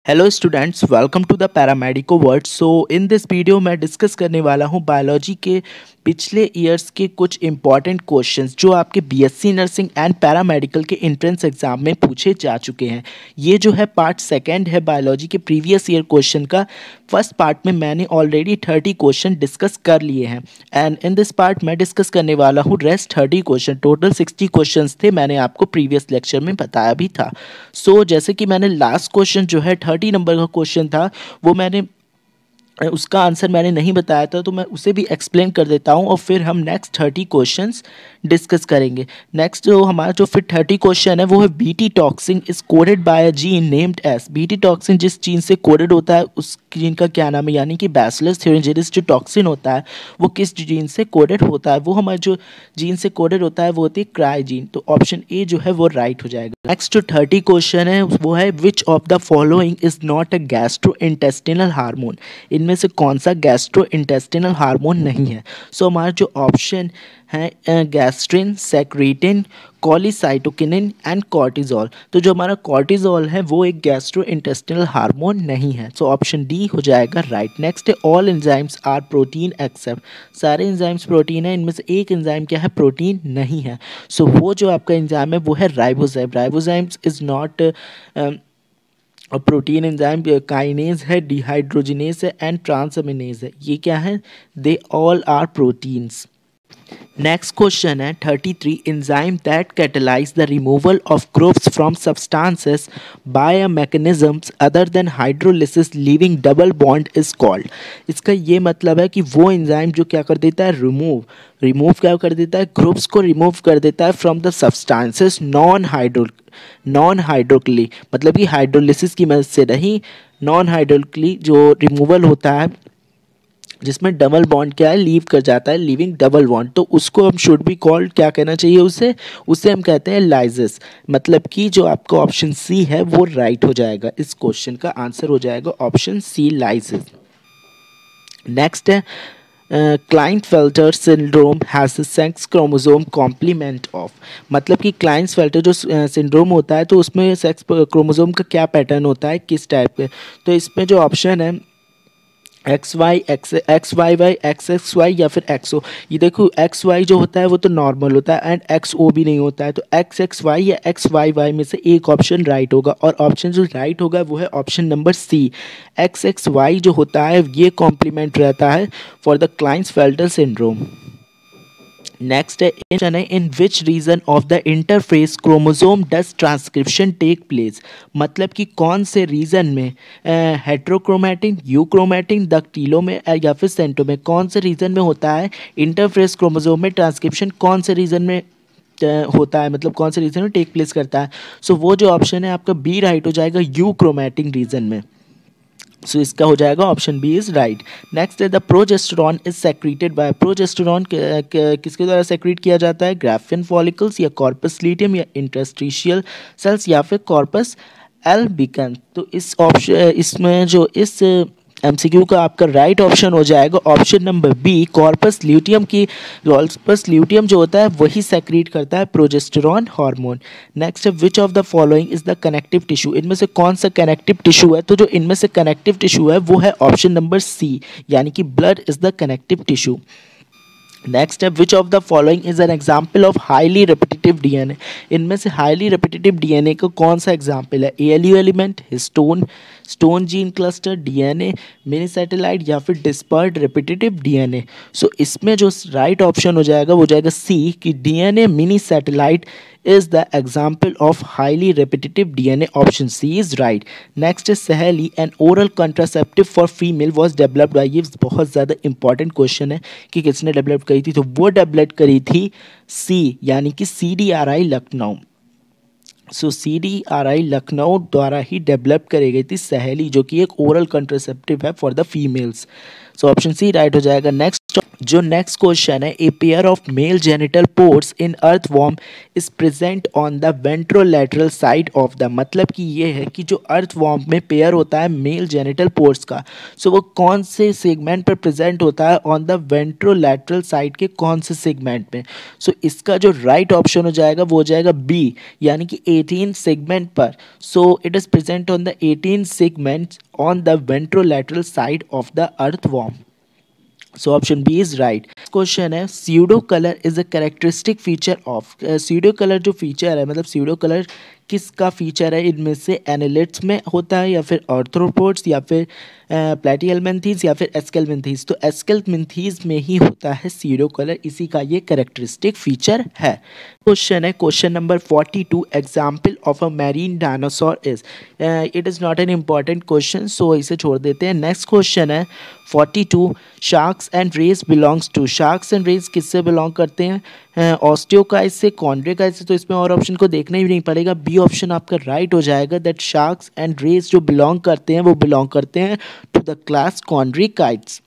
Hello students, welcome to the Paramedico world. So in this video मैं discuss करने वाला हूँ बायोलॉजी के पिछले ईयर्स के कुछ इंपॉर्टेंट क्वेश्चंस जो आपके बीएससी नर्सिंग एंड पैरामेडिकल के एंट्रेंस एग्जाम में पूछे जा चुके हैं। ये जो है पार्ट सेकंड है बायोलॉजी के प्रीवियस ईयर क्वेश्चन का। फर्स्ट पार्ट में मैंने ऑलरेडी 30 क्वेश्चन डिस्कस कर लिए हैं एंड इन दिस पार्ट मैं डिस्कस करने वाला हूँ रेस्ट 30 क्वेश्चन। टोटल 60 क्वेश्चंस थे, मैंने आपको प्रीवियस लेक्चर में बताया भी था। सो जैसे कि मैंने लास्ट क्वेश्चन जो है 30 नंबर का क्वेश्चन था, वो मैंने उसका आंसर मैंने नहीं बताया था, तो मैं उसे भी एक्सप्लेन कर देता हूँ और फिर हम नेक्स्ट 30 क्वेश्चंस डिस्कस करेंगे। नेक्स्ट जो हमारा जो फिर 30 क्वेश्चन है वो है BT toxin is coded by a gene named S. BT toxin जिस जीन से कोडेड होता है उस जीन का क्या नाम है, यानी कि बैसिलस थ्यूरिंजिडिस जो टॉक्सिन होता है वो किस जीन से कोडेड होता है। वो हमारे जो जीन से कोडेड होता है वो होती है क्राई जीन। तो ऑप्शन ए जो है वो राइट हो जाएगा। नेक्स्ट जो 30 क्वेश्चन है वो है which of the following is not a gastro intestinal hormone. इनमें से कौन सा गैस्ट्रो इंटेस्टिनल हार्मोन नहीं है। सो हमारा जो ऑप्शन है गैस्ट्रिन, सेक्रेटिन, कोलिसाइटोकिनिन एंड कॉर्टिजोल। तो जो हमारा कॉर्टिजोल है वो एक गैस्ट्रो इंटेस्टिनल हार्मोन नहीं है। सो ऑप्शन डी हो जाएगा राइट। नेक्स्ट है all enzymes are protein except. सारे एंजाइम्स प्रोटीन है, इनमें से एक एंजाइम क्या है, प्रोटीन नहीं है। सो वो जो आपका एंजाइम है वो है राइबोजाइम। राइबोजाइम्स इज नॉट और प्रोटीन एंजाइम काइनेज है, डिहाइड्रोजिनेज है एंड ट्रांसअमीनेज है। ये क्या है, they all are proteins. Next question है 33 enzyme that catalyse the removal of groups from substances by a mechanisms other than hydrolysis leaving double bond is called. इसका ये मतलब है कि वो एंजाइम जो क्या कर देता है, रिमूव क्या कर देता है, ग्रुप्स को रिमूव कर देता है फ्रॉम द सब्सटेंसेस नॉन हाइड्रोक्ली, मतलब कि हाइड्रोलिसिस की मदद से नहीं, नॉन हाइड्रोक्ली जो रिमूवल होता है जिसमें डबल बॉन्ड क्या है, लीव कर जाता है, लीविंग डबल बॉन्ड। तो उसको हम शुड बी कॉल्ड क्या कहना चाहिए, उसे हम कहते हैं लाइसिस। मतलब कि जो आपका ऑप्शन सी है वो राइट हो जाएगा। इस क्वेश्चन का आंसर हो जाएगा ऑप्शन सी, लाइसिस। नेक्स्ट है Klinefelter syndrome has sex chromosome complement of. मतलब कि क्लाइंटफेल्टर जो सिंड्रोम होता है तो उसमें सेक्स क्रोमोसोम का क्या पैटर्न होता है, किस टाइप के। तो इसमें जो ऑप्शन है X Y Y X Y या फिर एक्स ओ। ये देखो एक्स वाई जो होता है वो तो नॉर्मल होता है एंड एक्स ओ भी नहीं होता है। तो एक्स वाई या एक्स वाई में से एक ऑप्शन राइट होगा और ऑप्शन जो राइट होगा वो है option number C. X Y जो होता है ये कॉम्प्लीमेंट रहता है for the Klinefelter syndrome. Next है in which region of the interphase chromosome does transcription take place. मतलब कि कौन से रीजन में, हेट्रोक्रोमैटिन, यूक्रोमैटिन, दक्टीलोमेर या फिर सेंट्रोमेर, कौन से रीजन में होता है इंटरफेस क्रोमोसोम में ट्रांसक्रिप्शन, कौन से रीजन में होता है, मतलब कौन से रीजन में टेक प्लेस करता है। सो वो जो ऑप्शन है आपका बी राइट हो जाएगा, यूक्रोमैटिन रीजन में। सो इसका हो जाएगा option B is right. Next है the progesterone is secreted by. Progesterone किसके द्वारा सेक्रेट किया जाता है, ग्राफिन फॉलिकल्स या कॉर्पस ल्यूटियम या इंटरस्टिशियल सेल्स या फिर कॉर्पस एल्बिकन। तो इस ऑप्शन इसमें जो इस एमसीक्यू का आपका राइट ऑप्शन हो जाएगा option number B, corpus luteum की। कॉर्पस ल्यूटियम जो होता है वही सेक्रेट करता है प्रोजेस्टेरॉन हार्मोन। नेक्स्ट है which of the following is the connective tissue. इनमें से कौन सा कनेक्टिव टिश्यू है, तो जो इनमें से कनेक्टिव टिश्यू है वो है ऑप्शन नंबर सी, यानी कि blood is the connective tissue. Next है which of the following is an example of highly repetitive DNA. इनमें से हाईली रिपीटेटिव डीएनए का कौन सा एग्जाम्पल है, ALU element, stone gene cluster, DNA mini satellite या फिर डिस्पर्ड रिपीटेटिव डीएनए। सो इसमें जो राइट ऑप्शन हो जाएगा वो जाएगा सी, कि DNA mini satellite is the example of highly repetitive DNA. Option C is right. Next is Saheli, an oral contraceptive for female was developed by। ये बहुत ज़्यादा इंपॉर्टेंट क्वेश्चन है कि किसने डेवलप करी थी, तो वो डेवलप करी थी सी, यानी कि CDRI लखनऊ। सो CDRI लखनऊ द्वारा ही डेवलप करी गई थी सहेली, जो कि एक ओरल कंट्रासेप्टिव है for the females. So option C right हो जाएगा। नेक्स्ट जो नेक्स्ट क्वेश्चन है, a pair of male genital pores in earthworm is present on the ventrolateral side of the, मतलब कि ये है कि जो अर्थवॉर्म में पेयर होता है मेल जेनिटल पोर्स का, सो वो कौन से सेगमेंट पर प्रेजेंट होता है, ऑन द वेंट्रोलैटरल साइड के कौन से सेगमेंट में। सो इसका जो राइट ऑप्शन हो जाएगा वो हो जाएगा बी, यानी कि 18 सेगमेंट पर। So it is present on the 18 segments on the ventrolateral side of the earthworm. So option B is right. Question है, pseudo colour is a characteristic feature of, pseudo colour जो feature है, मतलब pseudo colour किसका feature है इनमें से, annelids में होता है या फिर आर्थ्रोपोड्स या फिर प्लेटिहेल्मिन्थीज या फिर एस्केल्मिन्थीज। तो एस्केल्मिन्थीज में ही होता है स्यूडो कलर, इसी का ये कैरेक्टरिस्टिक फीचर है। क्वेश्चन है, question number 42, example of a marine dinosaur is, it is not an important question, so इसे छोड़ देते हैं। नेक्स्ट क्वेश्चन है 42, sharks and rays belongs to, sharks and rays किससे बिलोंग करते हैं, ऑस्टियोकाइज से, कॉन्ड्रिकाइज से, तो इसमें और ऑप्शन को देखना ही नहीं पड़ेगा, बी ऑप्शन आपका राइट हो जाएगा, दैट शार्क्स एंड रेज जो बिलोंग करते हैं वो बिलोंग करते हैं to the class Chondrichthyes.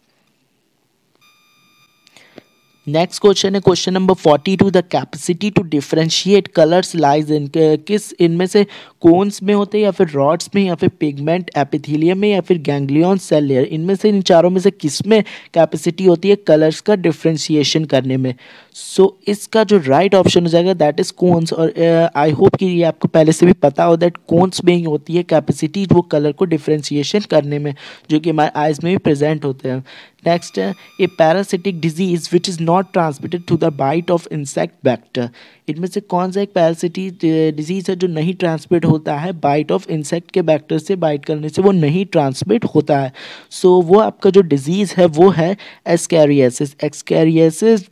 Next question है, question number 42, the capacity to differentiate colours lies in, किस इनमें से कोन्स में होते हैं या फिर रॉड्स में या फिर पिगमेंट एपिथेलियम में या फिर गैंग्लियन सेल लेयर, इनमें से इन चारों में से किस में कैपेसिटी होती है कलर्स का डिफरेंशिएशन करने में। सो इसका जो राइट ऑप्शन हो जाएगा दैट इज कोन्स, और आई होप कि ये आपको पहले से भी पता हो दैट कोन्स में ही होती है कैपेसिटी वो कलर को डिफरेंशिएशन करने में, जो कि हमारे आइज में भी प्रेजेंट होते हैं। नेक्स्ट है, a parasitic disease which is not transmitted through the bite of insect vector, इनमें से कौन सा एक पैरासिटिक डिजीज है जो नहीं ट्रांसमिट होता है बाइट ऑफ इंसेक्ट के वेक्टर से, बाइट करने से वो नहीं ट्रांसमिट होता है। सो वो आपका जो डिजीज़ है वो है एस्कैरियासिस। एस्कैरियासिस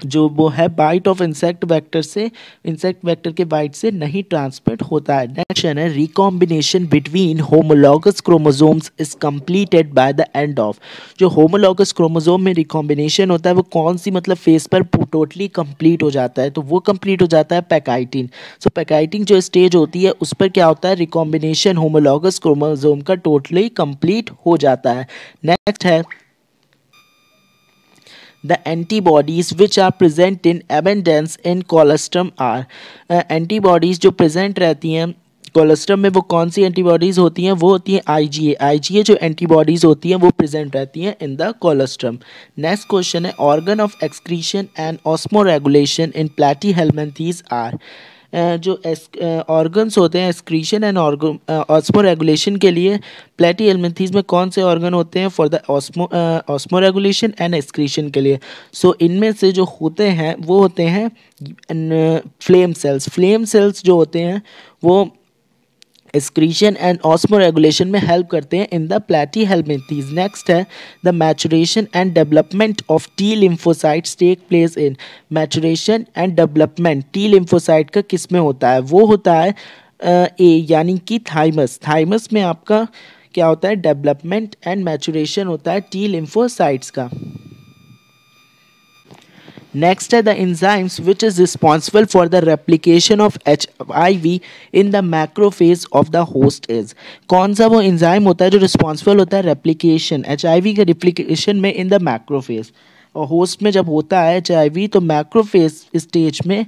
जो वो है बाइट ऑफ इंसेक्ट वेक्टर से, इंसेक्ट वेक्टर के बाइट से नहीं ट्रांसमिट होता है। नेक्स्ट है, recombination between homologous chromosomes is completed by the end of, जो होमोलॉगस क्रोमोसोम में रिकॉम्बिनेशन होता है वो कौन सी मतलब फेज पर टोटली कंप्लीट हो जाता है, तो वो कंप्लीट हो जाता है पैकाइटिन। सो पैकाइटिन जो स्टेज होती है उस पर क्या होता है, रिकॉम्बिनेशन होमोलॉगस क्रोमोसोम का टोटली कंप्लीट हो जाता है। नेक्स्ट है, the antibodies which are present in abundance in colostrum are, antibodies जो present रहती हैं कोलेस्ट्रम में वो कौन सी एंटीबॉडीज़ होती हैं, वो होती हैं आईजीए। आईजीए जो एंटीबॉडीज़ होती हैं वो प्रेजेंट रहती हैं in the colostrum. Next question है, organ of excretion and osmoregulation in Platyhelminthes are, जो ऑर्गन्स होते हैं एक्सक्रीशन एंड ऑस्मो रेगुलेशन के लिए प्लैटीहेल्मिन्थीज में कौन से ऑर्गन होते हैं for the osmo regulation and excretion के लिए। सो इनमें से जो होते हैं वो होते हैं फ्लेम सेल्स। फ्लेम सेल्स जो होते हैं वो एक्सक्रीशन एंड ऑस्मो रेगुलेशन में हेल्प करते हैं इन द प्लैटीहेल्मिन्थीज। नेक्स्ट है, the maturation and development of T lymphocytes take place in, maturation and development T lymphocyte का किस में होता है, वो होता है ए यानी कि थाइमस। थाइमस में आपका क्या होता है, डेवलपमेंट एंड मैचुरेशन होता है टी लिम्फोसाइट्स का। नेक्स्ट है, the enzymes which is responsible for the replication of HIV in the macrophage of the host is, कौन सा वो enzyme होता है जो रिस्पॉन्सिबल होता है रेप्लिकेशन HIV के रिप्लिकेशन में इन द मैक्रोफेज, और होस्ट में जब होता है HIV तो मैक्रोफेज स्टेज में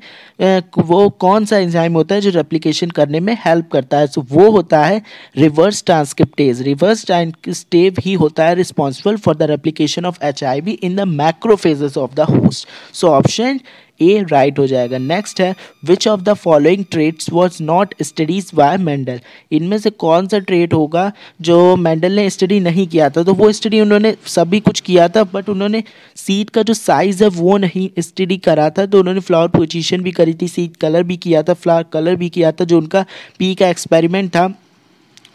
वो कौन सा एंजाइम होता है जो रेप्लिकेशन करने में हेल्प करता है, सो वो होता है रिवर्स ट्रांसक्रिप्टेज। रिवर्स ट्रांसक्रिप्टेज ही होता है responsible for the replication of HIV in the macrophages of the host. So option A right हो जाएगा। नेक्स्ट है, which of the following traits was not studies bye Mendel, इनमें से कौन सा trait होगा जो मेंडल ने स्टडी नहीं किया था। तो वो स्टडी उन्होंने सभी कुछ किया था बट उन्होंने सीड का जो साइज़ है वो नहीं स्टडी करा था। तो उन्होंने फ्लावर पोजीशन भी करी थी, सीड कलर भी किया था, फ्लावर कलर भी किया था, जो उनका पी का एक्सपेरिमेंट था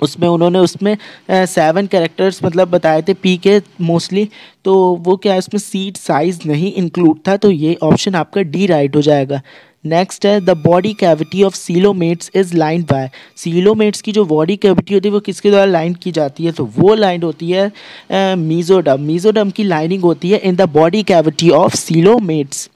उसमें उन्होंने उसमें 7 कैरेक्टर्स मतलब बताए थे पी के मोस्टली, तो वो क्या है उसमें सीड साइज़ नहीं इंक्लूड था, तो ये ऑप्शन आपका डी राइट हो जाएगा। नेक्स्ट है, the body cavity of coelomates is lined by, coelomates की जो बॉडी कैविटी होती है वो किसके द्वारा लाइन की जाती है, तो वो लाइन होती है मीजोडर्म। मीजोडर्म की लाइनिंग होती है in the body cavity of coelomates.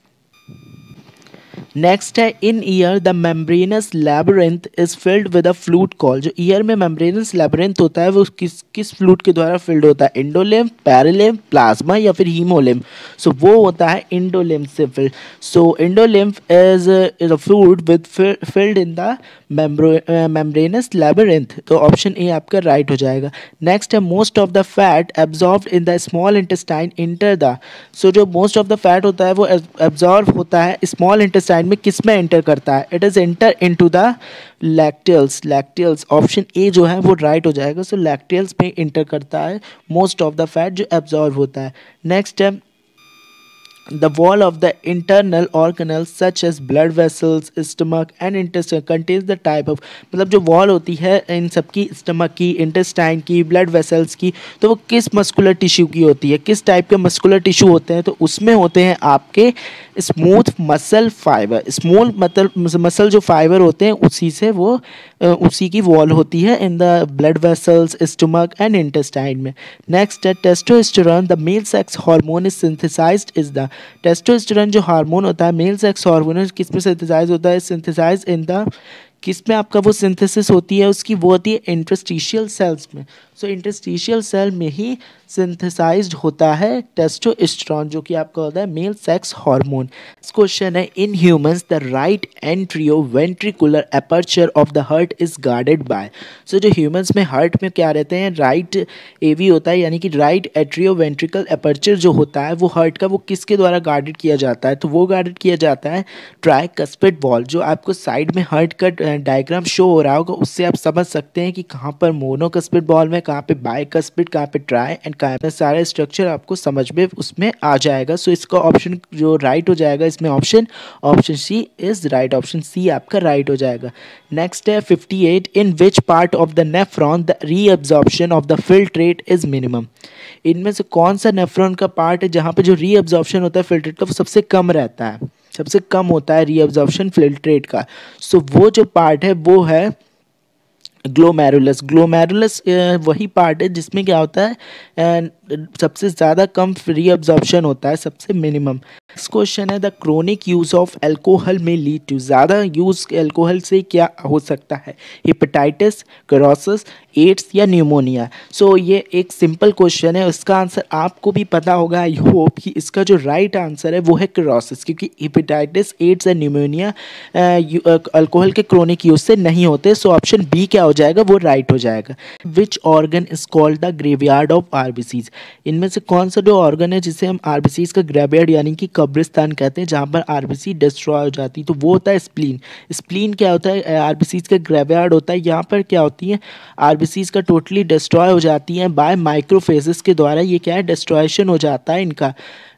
Next है in ear the membranous labyrinth is filled with a fluid call. जो ईयर में मेम्ब्रेनस लैबिरिंथ होता है वो किस फ्लूइड के द्वारा फिल्ड होता है? इंडोलिम्फ, पैरालिम्फ, प्लाज्मा या फिर हीमोलिम्फ? सो वो होता है इंडोलिम्फ से filled. So endolymph is a fluid with filled in the membranous labyrinth. तो ऑप्शन ए आपका राइट हो जाएगा। नेक्स्ट है most of the fat absorbed in the small intestine enter the. So जो मोस्ट ऑफ द फैट होता है वो absorb होता है स्मॉल इंटेस्टाइन में, किस में एंटर करता है? It is enter into the lacteals. Option A जो है वो राइट हो जाएगा। सो लैक्टियल्स में एंटर करता है मोस्ट ऑफ द फैट जो एब्जॉर्ब होता है। नेक्स्ट है the wall of the internal organelles such as blood vessels, stomach and intestine contains the type of, मतलब जो वॉल होती है इन सब की, स्टमक की, इंटेस्टाइन की, ब्लड वेसल्स की, तो वो किस मस्कुलर टिश्यू की होती है? किस टाइप के मस्कुलर टिश्यू होते हैं? तो उसमें होते हैं आपके smooth muscle fibre. Smooth muscle जो फाइबर होते हैं उसी से वो उसी की वॉल होती है in the blood vessels, stomach and intestine में। नेक्स्ट है testosterone the male sex hormone is synthesised is the. Testosterone जो हार्मोन होता है मेल सेक्स हार्मोन किस में सिंथेसाइज होता है? सिंथेसाइज इन द, किस में आपका वो सिंथेसिस होती है उसकी? वो होती है इंटरस्टिशियल सेल्स में। सो इंटरस्टिशियल सेल में ही सिंथेसाइज्ड होता है टेस्टोस्टेरोन जो कि आपका होता है मेल सेक्स हार्मोन। क्वेश्चन है in humans the right atrioventricular aperture of the heart is guarded by. So जो ह्यूमंस में हार्ट में क्या रहते हैं? राइट एवी होता है, यानी कि राइट एट्रियोवेंट्रिकल अपर्चर जो होता है वो हार्ट का वो किसके द्वारा गार्डेड किया जाता है? तो वो गार्डेड किया जाता है ट्राइकस्पिड वॉल। जो आपको साइड में हार्ट का डायग्राम शो हो रहा होगा उससे आप समझ सकते हैं कि कहाँ पर मोनोकस्पिड वॉल में, कहाँ पे बाइकस्पिड, कहाँ पे ट्राई एंड कहाँ पे, सारा स्ट्रक्चर आपको समझ में उसमें आ जाएगा। सो इसका ऑप्शन जो राइट हो जाएगा इसमें option C is right. Option C आपका राइट हो जाएगा। नेक्स्ट है 58 in which part of the nephron the reabsorption of the filtrate is minimum. इनमें से कौन सा नेफ्रॉन का पार्ट है जहाँ पे जो रीअब्जॉर्प्शन होता है फिल्ट्रेट का वो सबसे कम रहता है, सबसे कम होता है रीअब्जॉर्प्शन फिल्ट्रेट का? सो वो जो पार्ट है वो है ग्लोमेरुलस। ग्लोमेरुलस वही पार्ट है जिसमें क्या होता है सबसे ज़्यादा कम रीअब्जॉर्प्शन होता है, सबसे मिनिमम। नेक्स्ट क्वेश्चन है the chronic use of alcohol में लीड टू। ज़्यादा यूज़ अल्कोहल से क्या हो सकता है? हेपेटाइटिस, क्लोरोसिस, एड्स या न्यूमोनिया? सो ये एक सिंपल क्वेश्चन है, इसका आंसर आपको भी पता होगा। आई होप कि इसका जो राइट आंसर है वो है क्लोरोसिस, क्योंकि hepatitis, AIDS and pneumonia alcohol के क्रोनिक यूज से नहीं होते। सो ऑप्शन बी क्या हो जाएगा? वो राइट हो जाएगा। Which organ is called the graveyard of RBCs. इनमें से कौन सा जो ऑर्गन है जिसे हम आरबीसीज का ग्रेवयार्ड यानी कि कब्रिस्तान कहते हैं, जहाँ पर आरबीसी डिस्ट्रॉय हो जाती है? तो वो होता है स्प्लीन। स्प्लीन क्या होता है? आरबीसीज का ग्रेवयार्ड होता है। यहाँ पर क्या होती है? आरबीसीज का टोटली डिस्ट्रॉय हो जाती हैं बाय माइक्रोफेजेस के द्वारा। ये क्या है? डिस्ट्रॉयशन हो जाता है इनका।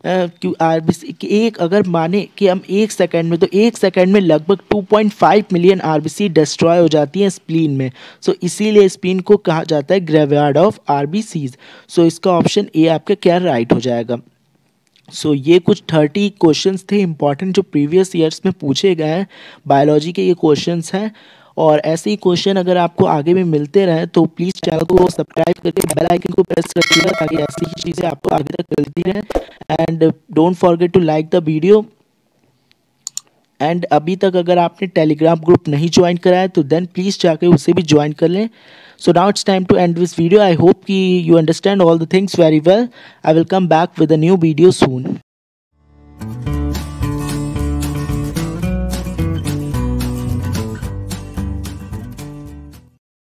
क्यों आरबीसी एक, अगर माने कि हम एक सेकंड में, तो एक सेकंड में लगभग 2.5 मिलियन आरबीसी डिस्ट्रॉय हो जाती हैं स्प्लीन में। सो इसीलिए स्प्लीन को कहा जाता है ग्रेवयार्ड ऑफ आरबीसीज। सो इसका ऑप्शन ए आपका क्या राइट हो जाएगा? सो ये कुछ 30 क्वेश्चंस थे इंपॉर्टेंट जो प्रीवियस ईयर्स में पूछे गए हैं, बायोलॉजी के ये क्वेश्चंस हैं। और ऐसे ही क्वेश्चन अगर आपको आगे भी मिलते रहें तो प्लीज़ चैनल को सब्सक्राइब करके बेल आइकन को प्रेस रखिएगा ताकि ऐसी ही चीज़ें आपको आगे तक मिलती रहें। And don't forget to like the video. And अभी तक अगर आपने टेलीग्राम ग्रुप नहीं ज्वाइन करा है तो देन प्लीज़ जाके उसे भी ज्वाइन कर लें। So now it's time to end this video. I hope you understand all the things very well. I will come back with a new video soon.